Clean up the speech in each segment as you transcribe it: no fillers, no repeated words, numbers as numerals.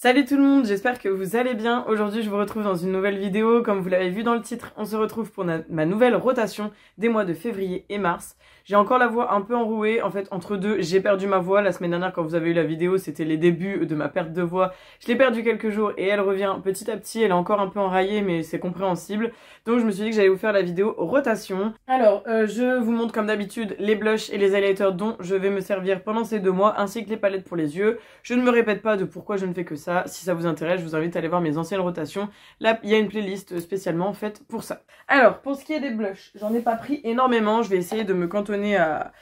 Salut tout le monde, j'espère que vous allez bien. Aujourd'hui je vous retrouve dans une nouvelle vidéo. Comme vous l'avez vu dans le titre, on se retrouve pour ma nouvelle rotation des mois de février et mars. J'ai encore la voix un peu enrouée, en fait entre deux j'ai perdu ma voix. La semaine dernière quand vous avez eu la vidéo c'était les débuts de ma perte de voix. Je l'ai perdue quelques jours et elle revient petit à petit, elle est encore un peu enraillée mais c'est compréhensible. Donc je me suis dit que j'allais vous faire la vidéo rotation. Alors je vous montre comme d'habitude les blushs et les highlighters dont je vais me servir pendant ces 2 mois, ainsi que les palettes pour les yeux. Je ne me répète pas de pourquoi je ne fais que ça. Si ça vous intéresse, je vous invite à aller voir mes anciennes rotations. Là, il y a une playlist spécialement faite pour ça. Alors, pour ce qui est des blushs, j'en ai pas pris énormément. Je vais essayer de me cantonner à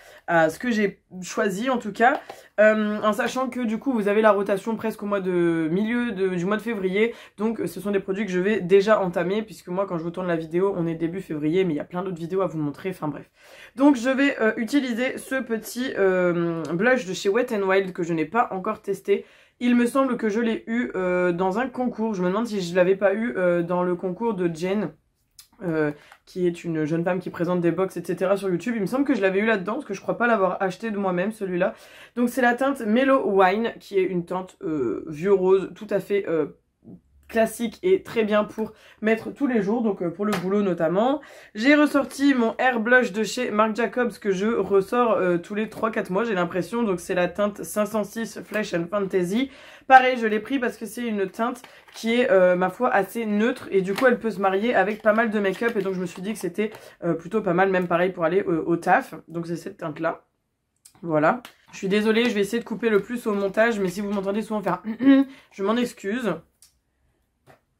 ce que j'ai choisi en tout cas. En sachant que du coup, vous avez la rotation presque au mois de milieu du mois de février. Donc, ce sont des produits que je vais déjà entamer. Puisque moi, quand je vous tourne la vidéo, on est début février. Mais il y a plein d'autres vidéos à vous montrer. Enfin bref. Donc, je vais utiliser ce petit blush de chez Wet n Wild que je n'ai pas encore testé. Il me semble que je l'ai eu dans un concours. Je me demande si je ne l'avais pas eu dans le concours de Jen, qui est une jeune femme qui présente des box, etc. sur YouTube. Il me semble que je l'avais eu là-dedans, parce que je crois pas l'avoir acheté de moi-même, celui-là. Donc c'est la teinte Mellow Wine, qui est une teinte vieux rose, tout à fait classique et très bien pour mettre tous les jours, donc pour le boulot notamment. J'ai ressorti mon Air Blush de chez Marc Jacobs que je ressors tous les 3-4 mois j'ai l'impression, donc c'est la teinte 506 Flesh and Fantasy. Pareil, je l'ai pris parce que c'est une teinte qui est ma foi assez neutre et du coup elle peut se marier avec pas mal de make-up et donc je me suis dit que c'était plutôt pas mal, même pareil pour aller au taf. Donc c'est cette teinte là. Voilà. Je suis désolée, je vais essayer de couper le plus au montage, mais si vous m'entendez souvent faire je m'en excuse.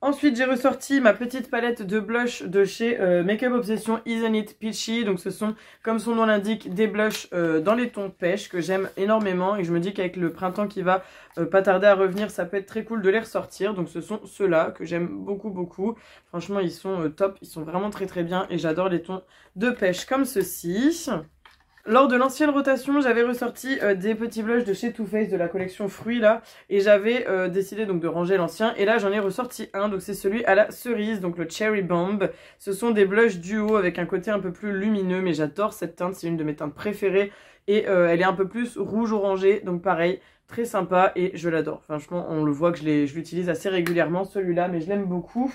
Ensuite, j'ai ressorti ma petite palette de blush de chez Makeup Obsession Isn't It Peachy. Donc ce sont, comme son nom l'indique, des blushs dans les tons pêche que j'aime énormément. Et je me dis qu'avec le printemps qui va pas tarder à revenir, ça peut être très cool de les ressortir. Donc ce sont ceux-là que j'aime beaucoup beaucoup. Franchement, ils sont top, ils sont vraiment très très bien. Et j'adore les tons de pêche comme ceci. Lors de l'ancienne rotation, j'avais ressorti des petits blushs de chez Too Faced de la collection fruits là. Et j'avais décidé donc de ranger l'ancien. Et là j'en ai ressorti un, donc c'est celui à la cerise, donc le Cherry Bomb. Ce sont des blushs duo avec un côté un peu plus lumineux, mais j'adore cette teinte, c'est une de mes teintes préférées. Et elle est un peu plus rouge orangé, donc pareil, très sympa et je l'adore. Franchement, on le voit que je l'utilise assez régulièrement celui-là, mais je l'aime beaucoup.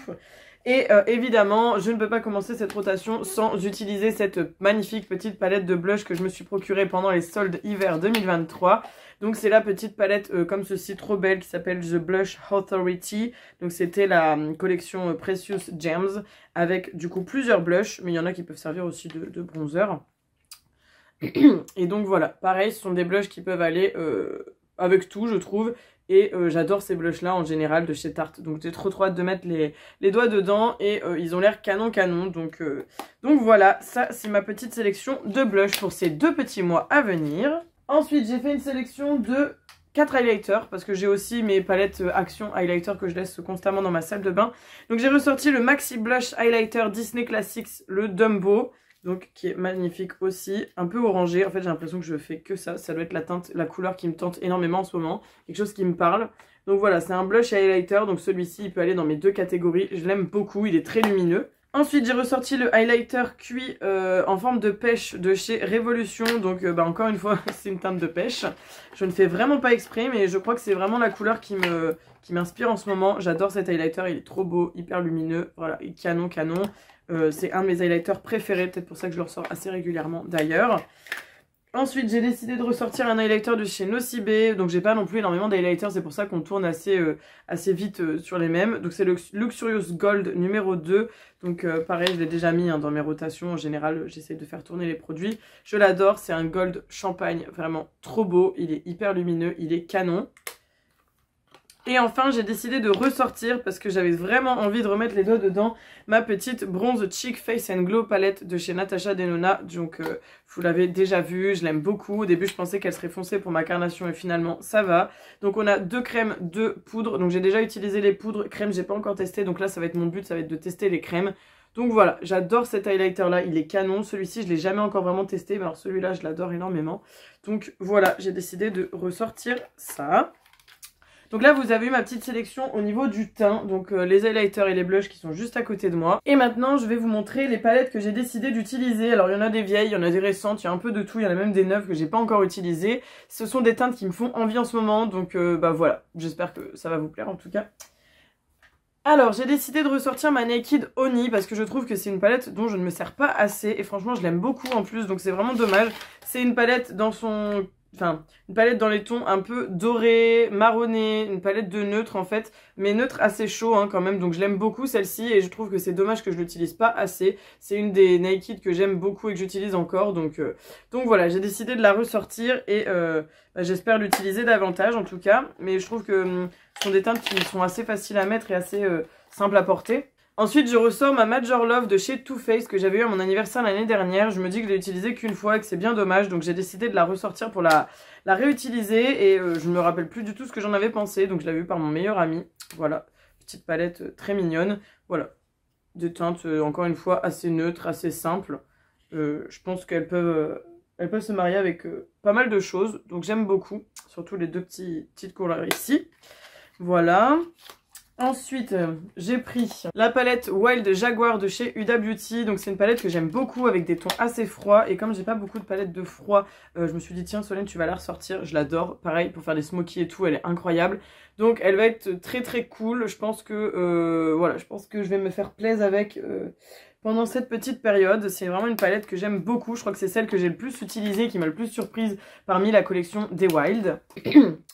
Et évidemment, je ne peux pas commencer cette rotation sans utiliser cette magnifique petite palette de blush que je me suis procurée pendant les soldes hiver 2023. Donc c'est la petite palette comme ceci, trop belle, qui s'appelle The Blush Authority. Donc c'était la collection Precious Gems avec du coup plusieurs blushs, mais il y en a qui peuvent servir aussi de bronzer. Et donc voilà, pareil, ce sont des blushs qui peuvent aller avec tout, je trouve. Et j'adore ces blushs là en général de chez Tarte. Donc j'ai trop hâte de mettre les doigts dedans. Et ils ont l'air canon. Donc voilà, ça c'est ma petite sélection de blushs pour ces 2 petits mois à venir. Ensuite j'ai fait une sélection de 4 highlighters. Parce que j'ai aussi mes palettes Action Highlighter que je laisse constamment dans ma salle de bain. Donc j'ai ressorti le Maxi Blush Highlighter Disney Classics, le Dumbo. Donc qui est magnifique aussi, un peu orangé. En fait j'ai l'impression que je fais que ça. Ça doit être la couleur qui me tente énormément en ce moment. Quelque chose qui me parle. Donc voilà, c'est un blush et highlighter. Donc celui-ci il peut aller dans mes 2 catégories. Je l'aime beaucoup, il est très lumineux. Ensuite j'ai ressorti le highlighter cuit en forme de pêche de chez Révolution. Donc encore une fois c'est une teinte de pêche. Je ne fais vraiment pas exprès, mais je crois que c'est vraiment la couleur qui m'inspire en ce moment. J'adore cet highlighter, il est trop beau, hyper lumineux. Voilà, et canon. C'est un de mes highlighters préférés, peut-être pour ça que je le ressors assez régulièrement d'ailleurs. Ensuite j'ai décidé de ressortir un highlighter de chez Nocibé. Donc j'ai pas non plus énormément d'highlighters, c'est pour ça qu'on tourne assez vite sur les mêmes. Donc c'est le Luxurious Gold numéro 2. Donc pareil, je l'ai déjà mis dans mes rotations. En général j'essaie de faire tourner les produits. Je l'adore, c'est un gold champagne, vraiment trop beau. Il est hyper lumineux, il est canon. Et enfin j'ai décidé de ressortir, parce que j'avais vraiment envie de remettre les doigts dedans, ma petite bronze Cheek Face and Glow palette de chez Natasha Denona. Donc vous l'avez déjà vu, je l'aime beaucoup. Au début je pensais qu'elle serait foncée pour ma carnation et finalement ça va. Donc on a 2 crèmes, 2 poudres. Donc j'ai déjà utilisé les poudres, crèmes j'ai pas encore testé. Donc là ça va être mon but, ça va être de tester les crèmes. Donc voilà, j'adore cet highlighter là, il est canon. Celui-ci je l'ai jamais encore vraiment testé, mais alors celui-là je l'adore énormément. Donc voilà, j'ai décidé de ressortir ça. Donc là vous avez eu ma petite sélection au niveau du teint, donc les highlighters et les blushs qui sont juste à côté de moi. Et maintenant je vais vous montrer les palettes que j'ai décidé d'utiliser. Alors il y en a des vieilles, il y en a des récentes, il y a un peu de tout, il y en a même des neuves que j'ai pas encore utilisées. Ce sont des teintes qui me font envie en ce moment, donc bah voilà, j'espère que ça va vous plaire en tout cas. Alors, j'ai décidé de ressortir ma Naked Oni parce que je trouve que c'est une palette dont je ne me sers pas assez et franchement, je l'aime beaucoup en plus, donc c'est vraiment dommage. C'est une palette dans son... Enfin, une palette dans les tons un peu dorés, marronnés, une palette de neutre en fait, mais neutre assez chaud hein, quand même, donc je l'aime beaucoup celle-ci et je trouve que c'est dommage que je l'utilise pas assez. C'est une des Naked que j'aime beaucoup et que j'utilise encore, donc voilà, j'ai décidé de la ressortir et bah, j'espère l'utiliser davantage en tout cas, mais je trouve que ce sont des teintes qui sont assez faciles à mettre et assez simples à porter. Ensuite, je ressors ma Major Love de chez Too Faced que j'avais eu à mon anniversaire l'année dernière. Je me dis que je l'ai utilisée qu'une fois et que c'est bien dommage. Donc j'ai décidé de la ressortir pour la réutiliser. Et je ne me rappelle plus du tout ce que j'en avais pensé. Donc je l'avais eu par mon meilleur ami. Voilà, petite palette très mignonne. Voilà, des teintes encore une fois assez neutres, assez simples. Je pense qu'elles peuvent se marier avec pas mal de choses. Donc j'aime beaucoup. Surtout les deux petites couleurs ici. Voilà. Ensuite, j'ai pris la palette Wild Jaguar de chez Huda Beauty. Donc c'est une palette que j'aime beaucoup avec des tons assez froids. Et comme j'ai pas beaucoup de palettes de froid, je me suis dit tiens Solène tu vas la ressortir. Je l'adore. Pareil pour faire des smokies et tout, elle est incroyable. Donc elle va être très très cool. Je pense que voilà, je pense que je vais me faire plaisir avec pendant cette petite période. C'est vraiment une palette que j'aime beaucoup. Je crois que c'est celle que j'ai le plus utilisée, qui m'a le plus surprise parmi la collection des Wild.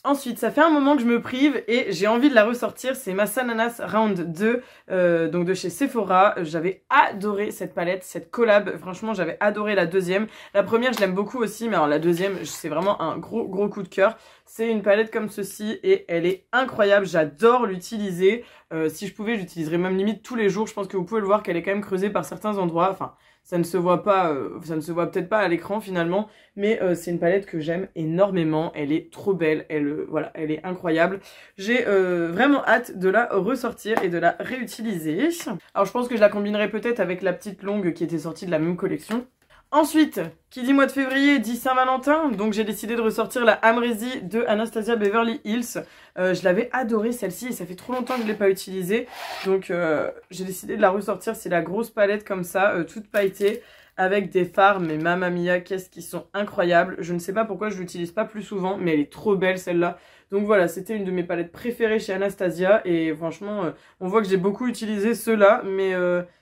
Ensuite, ça fait un moment que je me prive et j'ai envie de la ressortir. C'est ma Sananas Round 2, donc de chez Sephora. J'avais adoré cette palette, cette collab. Franchement, j'avais adoré la deuxième. La première, je l'aime beaucoup aussi, mais alors la deuxième, c'est vraiment un gros coup de cœur. C'est une palette comme ceci et elle est incroyable. J'adore l'utiliser. Si je pouvais, j'utiliserais même limite tous les jours. Je pense que vous pouvez le voir qu'elle est quand même creusée par certains endroits. Enfin, ça ne se voit pas, ça ne se voit peut-être pas à l'écran finalement, mais c'est une palette que j'aime énormément. Elle est trop belle, voilà, elle est incroyable. J'ai vraiment hâte de la ressortir et de la réutiliser. Alors je pense que je la combinerai peut-être avec la petite longue qui était sortie de la même collection. Ensuite, qui dit mois de février dit Saint-Valentin, donc j'ai décidé de ressortir la Amrezy de Anastasia Beverly Hills. Je l'avais adorée celle-ci et ça fait trop longtemps que je ne l'ai pas utilisée, donc j'ai décidé de la ressortir. C'est la grosse palette comme ça, toute pailletée, avec des fards, mais mamma mia, qu'est-ce qu'ils sont incroyables. Je ne sais pas pourquoi je l'utilise pas plus souvent, mais elle est trop belle celle-là. Donc voilà, c'était une de mes palettes préférées chez Anastasia et franchement, on voit que j'ai beaucoup utilisé ceux-là, mais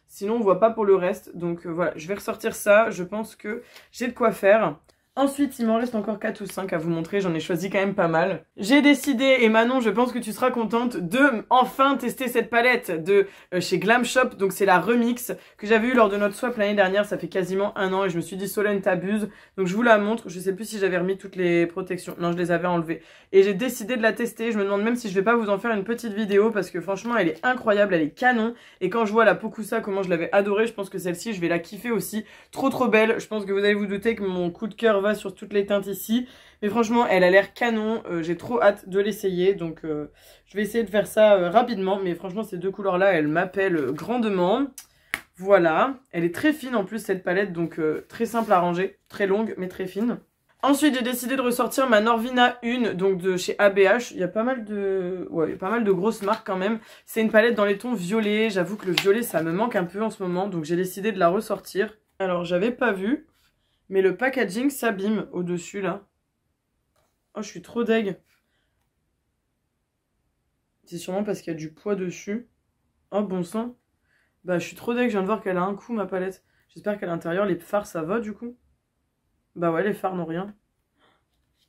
sinon on voit pas pour le reste. Donc voilà, je vais ressortir ça, je pense que j'ai de quoi faire. Ensuite, il m'en reste encore 4 ou 5 à vous montrer, j'en ai choisi quand même pas mal. J'ai décidé, et Manon, je pense que tu seras contente, de enfin tester cette palette de chez Glam Shop. Donc c'est la Remix que j'avais eu lors de notre swap l'année dernière, ça fait quasiment un an et je me suis dit Solène t'abuses. Donc je vous la montre, je sais plus si j'avais remis toutes les protections, non je les avais enlevées. Et j'ai décidé de la tester, je me demande même si je vais pas vous en faire une petite vidéo parce que franchement elle est incroyable, elle est canon. Et quand je vois la Pokusa, comment je l'avais adorée, je pense que celle-ci je vais la kiffer aussi. Trop belle, je pense que vous allez vous douter que mon coup de cœur va sur toutes les teintes ici, mais franchement elle a l'air canon, j'ai trop hâte de l'essayer, donc je vais essayer de faire ça rapidement, mais franchement ces deux couleurs là elles m'appellent grandement. Voilà, elle est très fine en plus cette palette, donc très simple à ranger, très longue mais très fine. Ensuite j'ai décidé de ressortir ma Norvina 1, donc de chez ABH. Il y a pas mal de, ouais, il y a pas mal de grosses marques quand même. C'est une palette dans les tons violets, j'avoue que le violet ça me manque un peu en ce moment, donc j'ai décidé de la ressortir. Alors j'avais pas vu, mais le packaging s'abîme au-dessus, là. Oh, je suis trop deg. C'est sûrement parce qu'il y a du poids dessus. Oh, bon sang. Bah, je suis trop deg, je viens de voir qu'elle a un coup, ma palette. J'espère qu'à l'intérieur, les fards, ça va, du coup. Bah ouais, les fards n'ont rien.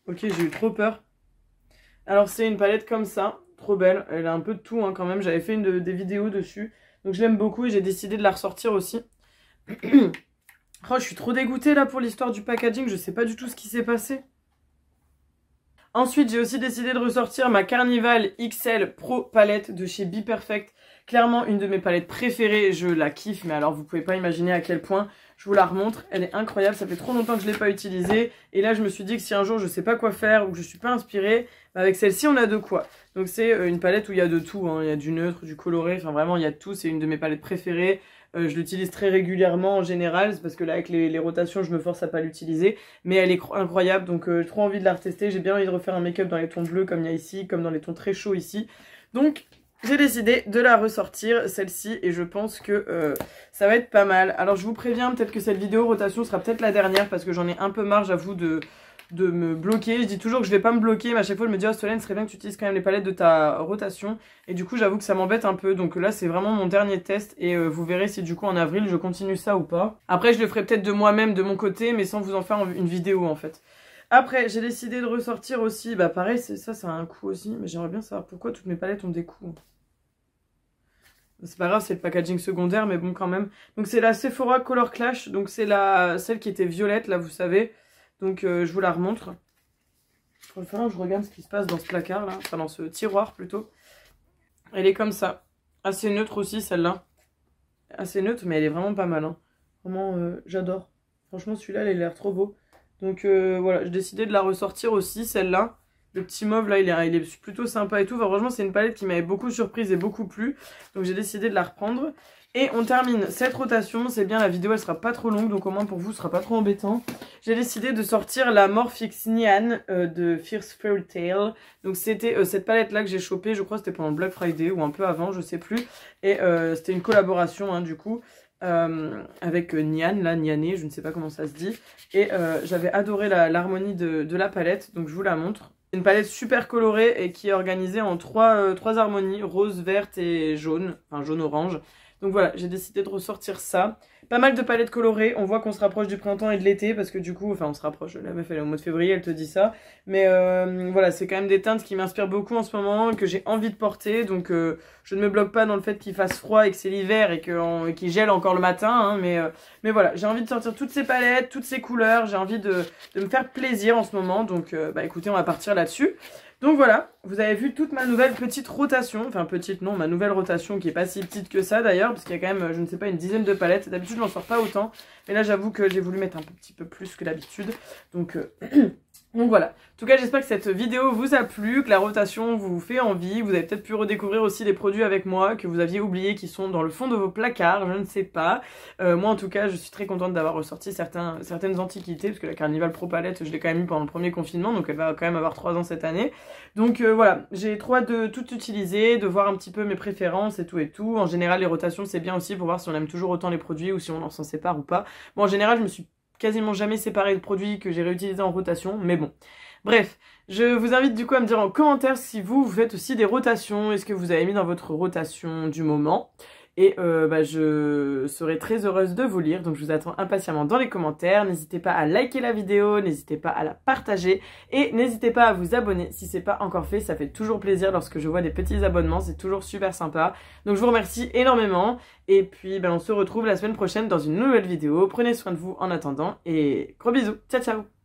Ok, j'ai eu trop peur. Alors, c'est une palette comme ça. Trop belle. Elle a un peu de tout, hein, quand même. J'avais fait des vidéos dessus. Donc, je l'aime beaucoup et j'ai décidé de la ressortir aussi. Oh, je suis trop dégoûtée là pour l'histoire du packaging, je sais pas du tout ce qui s'est passé. Ensuite, j'ai aussi décidé de ressortir ma Carnival XL Pro palette de chez Be Perfect. Clairement, une de mes palettes préférées, je la kiffe, mais alors vous pouvez pas imaginer à quel point. Je vous la remontre, elle est incroyable, ça fait trop longtemps que je l'ai pas utilisée. Et là, je me suis dit que si un jour je sais pas quoi faire ou que je suis pas inspirée, Avec celle-ci, on a de quoi. Donc c'est une palette où il y a de tout, hein. Il y a du neutre, du coloré, enfin vraiment il y a de tout, c'est une de mes palettes préférées. Je l'utilise très régulièrement en général, c'est parce que là avec les rotations je me force à pas l'utiliser, mais elle est incroyable, donc j'ai trop envie de la retester. J'ai bien envie de refaire un make-up dans les tons bleus comme il y a ici, comme dans les tons très chauds ici. Donc j'ai décidé de la ressortir, celle-ci, et je pense que ça va être pas mal. Alors je vous préviens, peut-être que cette vidéo rotation sera peut-être la dernière, parce que j'en ai un peu marre, j'avoue, de me bloquer. Je dis toujours que je vais pas me bloquer, mais à chaque fois je me dis, oh Solène, ce serait bien que tu utilises quand même les palettes de ta rotation. Et du coup j'avoue que ça m'embête un peu, donc là c'est vraiment mon dernier test, et vous verrez si du coup en avril je continue ça ou pas. Après je le ferai peut-être de moi-même, de mon côté, mais sans vous en faire une vidéo en fait. Après j'ai décidé de ressortir aussi, bah pareil, ça a un coup aussi, mais j'aimerais bien savoir pourquoi toutes mes palettes ont des coups. C'est pas grave, c'est le packaging secondaire, mais bon quand même. Donc c'est la Sephora Color Clash, donc c'est celle qui était violette, là vous savez. Donc je vous la remontre. Il va falloir que je regarde ce qui se passe dans ce placard là, enfin dans ce tiroir plutôt. Elle est comme ça. Assez neutre aussi celle-là. Assez neutre, mais elle est vraiment pas mal. Hein. Vraiment, j'adore. Franchement celui-là, il a l'air trop beau. Donc voilà, j'ai décidé de la ressortir aussi, celle-là. Le petit mauve là, il est plutôt sympa et tout. Enfin, franchement, c'est une palette qui m'avait beaucoup surprise et beaucoup plu. Donc j'ai décidé de la reprendre. Et on termine cette rotation. C'est bien, la vidéo elle sera pas trop longue. Donc au moins pour vous, ce sera pas trop embêtant. J'ai décidé de sortir la Morphix Nyan de Fierce Fairy Tale. Donc c'était cette palette là que j'ai chopée. Je crois que c'était pendant le Black Friday ou un peu avant, je sais plus. Et c'était une collaboration hein, du coup. Avec Nyan, là, Nyané, je ne sais pas comment ça se dit. Et j'avais adoré l'harmonie de la palette. Donc je vous la montre. C'est une palette super colorée et qui est organisée en trois harmonies, rose, verte et jaune, enfin jaune-orange. Donc voilà, j'ai décidé de ressortir ça. Pas mal de palettes colorées, on voit qu'on se rapproche du printemps et de l'été parce que du coup, enfin on se rapproche, la meuf elle est au mois de février, elle te dit ça. Mais voilà, c'est quand même des teintes qui m'inspirent beaucoup en ce moment, que j'ai envie de porter. Donc je ne me bloque pas dans le fait qu'il fasse froid et que c'est l'hiver et qu'il gèle encore le matin. Hein, mais voilà, j'ai envie de sortir toutes ces palettes, toutes ces couleurs, j'ai envie de me faire plaisir en ce moment. Donc bah écoutez, on va partir là-dessus. Donc voilà, vous avez vu toute ma nouvelle petite rotation, enfin petite non, ma nouvelle rotation qui est pas si petite que ça d'ailleurs, parce qu'il y a quand même, je ne sais pas, une dizaine de palettes. D'habitude, je n'en sors pas autant, mais là j'avoue que j'ai voulu mettre un petit peu plus que d'habitude. Donc voilà. En tout cas, j'espère que cette vidéo vous a plu, que la rotation vous fait envie. Vous avez peut-être pu redécouvrir aussi des produits avec moi que vous aviez oubliés, qui sont dans le fond de vos placards, je ne sais pas. Moi, en tout cas, je suis très contente d'avoir ressorti certaines antiquités, parce que la Carnival Pro Palette, je l'ai quand même eu pendant le premier confinement, donc elle va quand même avoir 3 ans cette année. Donc voilà, j'ai trop hâte de tout utiliser, de voir un petit peu mes préférences et tout et tout. En général, les rotations, c'est bien aussi pour voir si on aime toujours autant les produits ou si on s'en sépare ou pas. Bon, en général, je me suis quasiment jamais séparé de produits que j'ai réutilisés en rotation, mais bon. Bref, je vous invite du coup à me dire en commentaire si vous faites aussi des rotations, est-ce que vous avez mis dans votre rotation du moment. Et bah, je serai très heureuse de vous lire, donc je vous attends impatiemment dans les commentaires. N'hésitez pas à liker la vidéo, n'hésitez pas à la partager et n'hésitez pas à vous abonner si c'est pas encore fait. Ça fait toujours plaisir lorsque je vois des petits abonnements, c'est toujours super sympa. Donc je vous remercie énormément et puis bah, on se retrouve la semaine prochaine dans une nouvelle vidéo. Prenez soin de vous en attendant et gros bisous, ciao ciao.